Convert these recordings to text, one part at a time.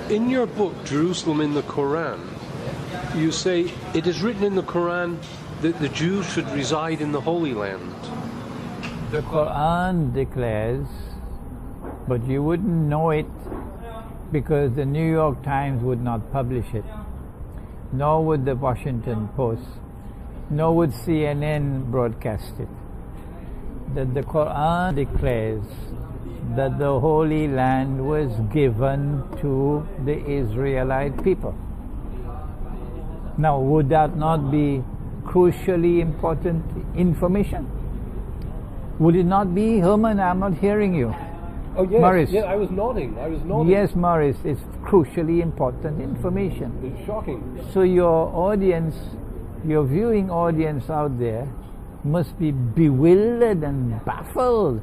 In your book, Jerusalem in the Quran, you say it is written in the Quran that the Jews should reside in the Holy Land. The Quran declares, but you wouldn't know it because the New York Times would not publish it, nor would the Washington Post, nor would CNN broadcast it. That the Quran declares that the Holy Land was given to the Israelite people. Now, would that not be crucially important information? Would it not be? Herman, I'm not hearing you. Oh yes, Morris. yeah, I was nodding. Yes, Morris, it's crucially important information. It's shocking. So your audience, your viewing audience out there must be bewildered and baffled.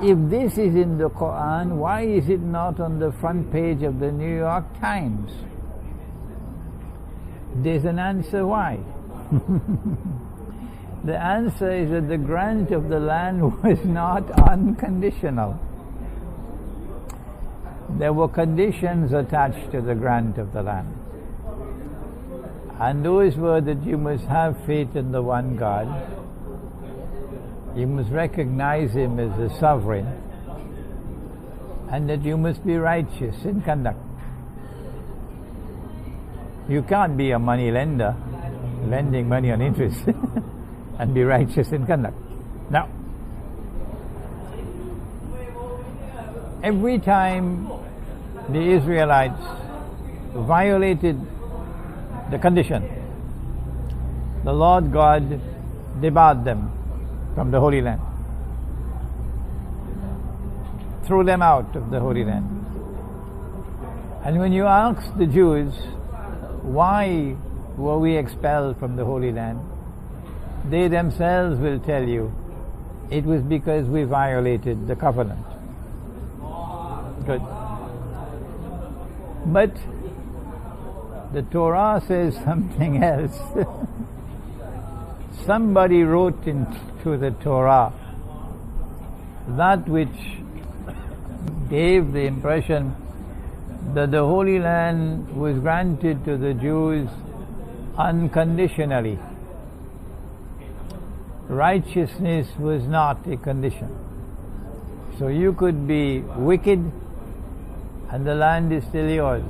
If this is in the Quran, why is it not on the front page of the New York Times? There's an answer why. The answer is that the grant of the land was not unconditional. There were conditions attached to the grant of the land. And those were that you must have faith in the one God. You must recognize Him as the sovereign. And that you must be righteous in conduct. You can't be a money lender, lending money on interest, and be righteous in conduct. Now, every time the Israelites violated the condition, the Lord God debarred them from the Holy Land, threw them out of the Holy Land. And when you ask the Jews, why were we expelled from the Holy Land? They themselves will tell you, it was because we violated the covenant. Good. But the Torah says something else. Somebody wrote into the Torah that which gave the impression that the Holy Land was granted to the Jews unconditionally. Righteousness was not a condition. So you could be wicked and the land is still yours.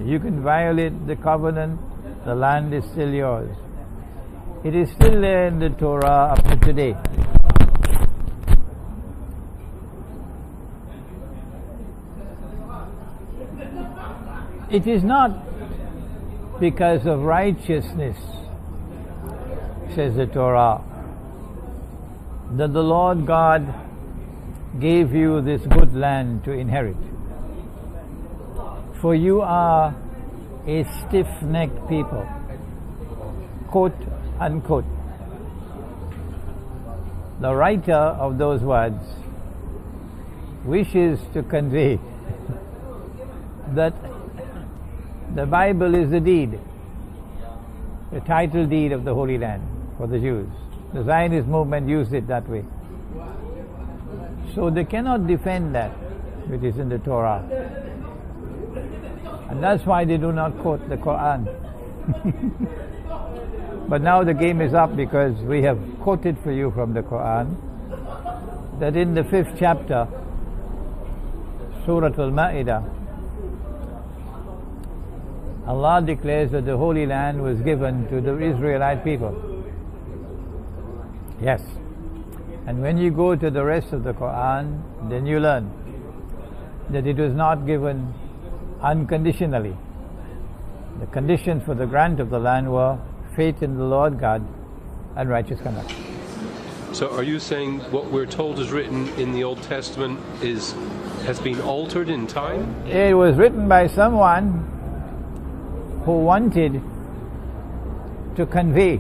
You can violate the covenant, the land is still yours. It is still there in the Torah up to today. It is not because of righteousness, says the Torah, that the Lord God gave you this good land to inherit. For you are a stiff-necked people, quote unquote. The writer of those words wishes to convey that the Bible is the deed, the title deed of the Holy Land for the Jews. The Zionist movement used it that way. So they cannot defend that which is in the Torah. And that's why they do not quote the Quran. But now the game is up because we have quoted for you from the Quran that in the 5th chapter, Surah Al-Ma'idah, Allah declares that the Holy Land was given to the Israelite people. Yes. And when you go to the rest of the Quran, then you learn that it was not given unconditionally. The conditions for the grant of the land were faith in the Lord God and righteous conduct. So are you saying what we're told is written in the Old Testament has been altered in time? It was written by someone who wanted to convey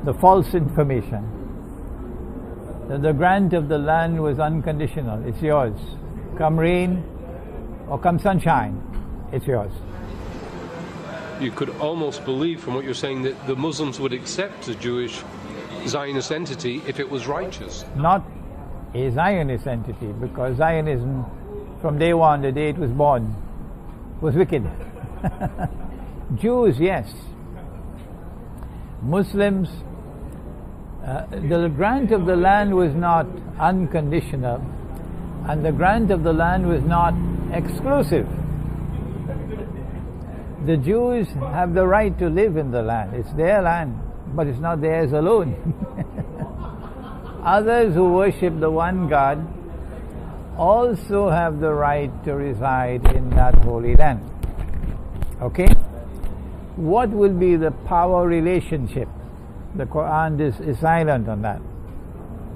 the false information that the grant of the land was unconditional. It's yours. Come rain or come sunshine, it's yours. You could almost believe from what you're saying that the Muslims would accept the Jewish Zionist entity if it was righteous. Not a Zionist entity, because Zionism from day one, the day it was born, was wicked. Jews, yes. Muslims, the grant of the land was not unconditional, and the grant of the land was not exclusive. The Jews have the right to live in the land. It's their land, but it's not theirs alone. Others who worship the one God also have the right to reside in that holy land. Okay? What will be the power relationship? The Quran is silent on that.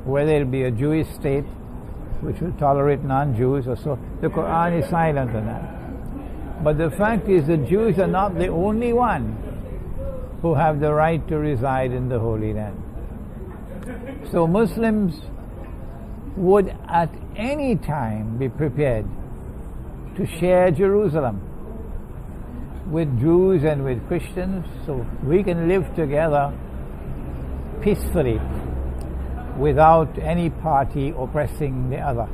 Whether it be a Jewish state which will tolerate non-Jews or so, the Quran is silent on that. But the fact is the Jews are not the only one who have the right to reside in the Holy Land. So Muslims would at any time be prepared to share Jerusalem with Jews and with Christians, so we can live together peacefully without any party oppressing the other.